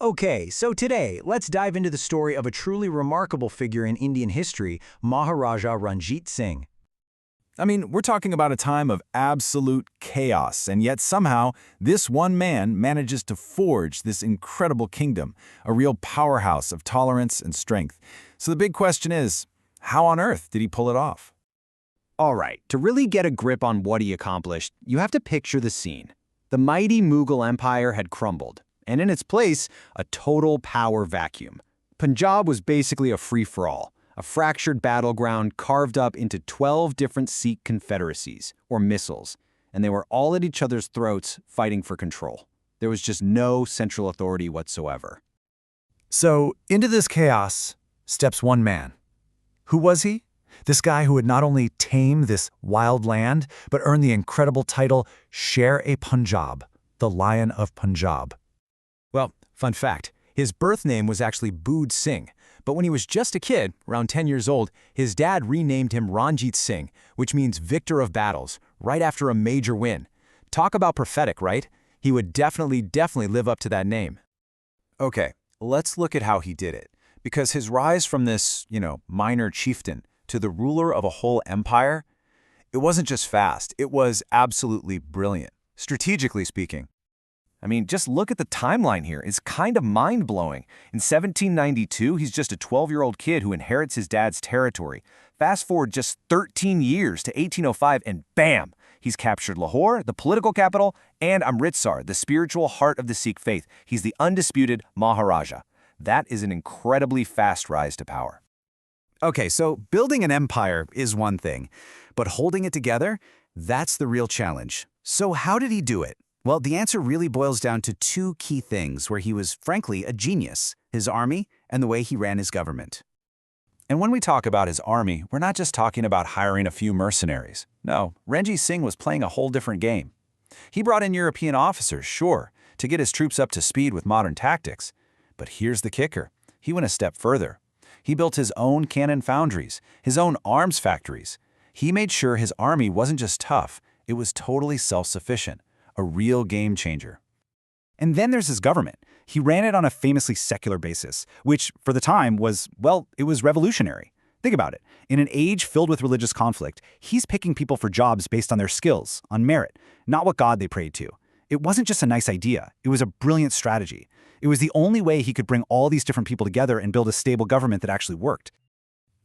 Okay, so today, let's dive into the story of a truly remarkable figure in Indian history, Maharaja Ranjit Singh. We're talking about a time of absolute chaos, and yet somehow this one man manages to forge this incredible kingdom, a real powerhouse of tolerance and strength. So the big question is, how on earth did he pull it off? All right, to really get a grip on what he accomplished, you have to picture the scene. The mighty Mughal Empire had crumbled, and in its place, a total power vacuum. Punjab was basically a free-for-all, a fractured battleground carved up into 12 different Sikh confederacies, or misls, and they were all at each other's throats fighting for control. There was just no central authority whatsoever. So, into this chaos steps one man. Who was he? This guy who would not only tame this wild land, but earn the incredible title Sher-e-Punjab, the Lion of Punjab. Well, fun fact, his birth name was actually Bood Singh, but when he was just a kid, around 10 years old, his dad renamed him Ranjit Singh, which means victor of battles, right after a major win. Talk about prophetic, right? He would definitely live up to that name. Okay, let's look at how he did it. Because his rise from this, minor chieftain to the ruler of a whole empire, it wasn't just fast, it was absolutely brilliant, strategically speaking. Just look at the timeline here. It's kind of mind-blowing. In 1792, he's just a 12-year-old kid who inherits his dad's territory. Fast forward just 13 years to 1805, and bam! He's captured Lahore, the political capital, and Amritsar, the spiritual heart of the Sikh faith. He's the undisputed Maharaja. That is an incredibly fast rise to power. Okay, so building an empire is one thing, but holding it together, that's the real challenge. So how did he do it? Well, the answer really boils down to two key things where he was, frankly, a genius: his army and the way he ran his government. And when we talk about his army, we're not just talking about hiring a few mercenaries. No, Ranjit Singh was playing a whole different game. He brought in European officers, sure, to get his troops up to speed with modern tactics. But here's the kicker. He went a step further. He built his own cannon foundries, his own arms factories. He made sure his army wasn't just tough, it was totally self-sufficient. A real game changer. And then there's his government. He ran it on a famously secular basis, which, for the time, was, well, it was revolutionary. Think about it. In an age filled with religious conflict, he's picking people for jobs based on their skills, on merit, not what God they prayed to. It wasn't just a nice idea. It was a brilliant strategy. It was the only way he could bring all these different people together and build a stable government that actually worked.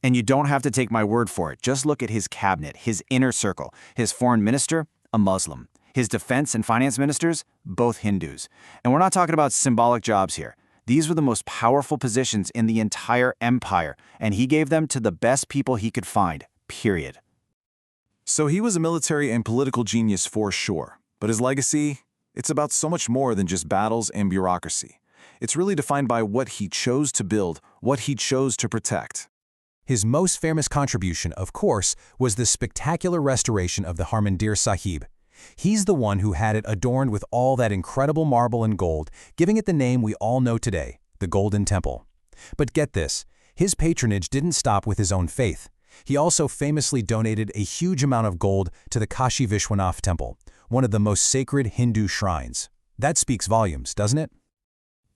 And you don't have to take my word for it. Just look at his cabinet, his inner circle. His foreign minister, a Muslim. His defense and finance ministers, both Hindus. And we're not talking about symbolic jobs here. These were the most powerful positions in the entire empire, and he gave them to the best people he could find, period. So he was a military and political genius for sure. But his legacy, it's about so much more than just battles and bureaucracy. It's really defined by what he chose to build, what he chose to protect. His most famous contribution, of course, was the spectacular restoration of the Harmandir Sahib. He's the one who had it adorned with all that incredible marble and gold, giving it the name we all know today, the Golden Temple. But get this, his patronage didn't stop with his own faith. He also famously donated a huge amount of gold to the Kashi Vishwanath Temple, one of the most sacred Hindu shrines. That speaks volumes, doesn't it?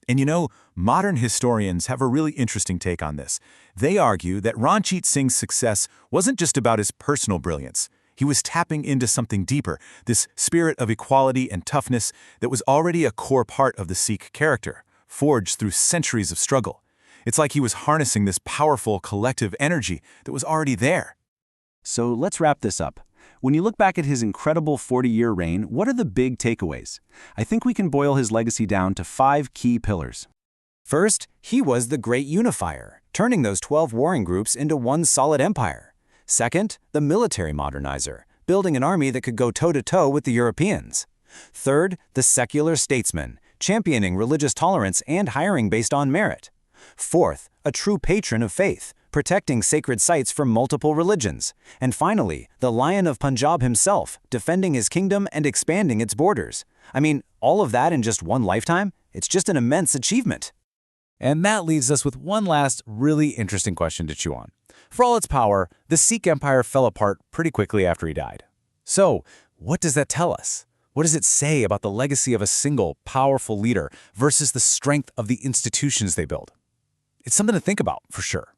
And modern historians have a really interesting take on this. They argue that Ranjit Singh's success wasn't just about his personal brilliance. He was tapping into something deeper, this spirit of equality and toughness that was already a core part of the Sikh character, forged through centuries of struggle. It's like he was harnessing this powerful collective energy that was already there. So let's wrap this up. When you look back at his incredible 40-year reign, what are the big takeaways? I think we can boil his legacy down to 5 key pillars. First, he was the great unifier, turning those 12 warring groups into one solid empire. Second, the military modernizer, building an army that could go toe-to-toe with the Europeans. Third, the secular statesman, championing religious tolerance and hiring based on merit. Fourth, a true patron of faith, protecting sacred sites from multiple religions. And finally, the Lion of Punjab himself, defending his kingdom and expanding its borders. All of that in just one lifetime? It's just an immense achievement. And that leaves us with one last really interesting question to chew on. For all its power, the Sikh Empire fell apart pretty quickly after he died. So, what does that tell us? What does it say about the legacy of a single, powerful leader versus the strength of the institutions they build? It's something to think about, for sure.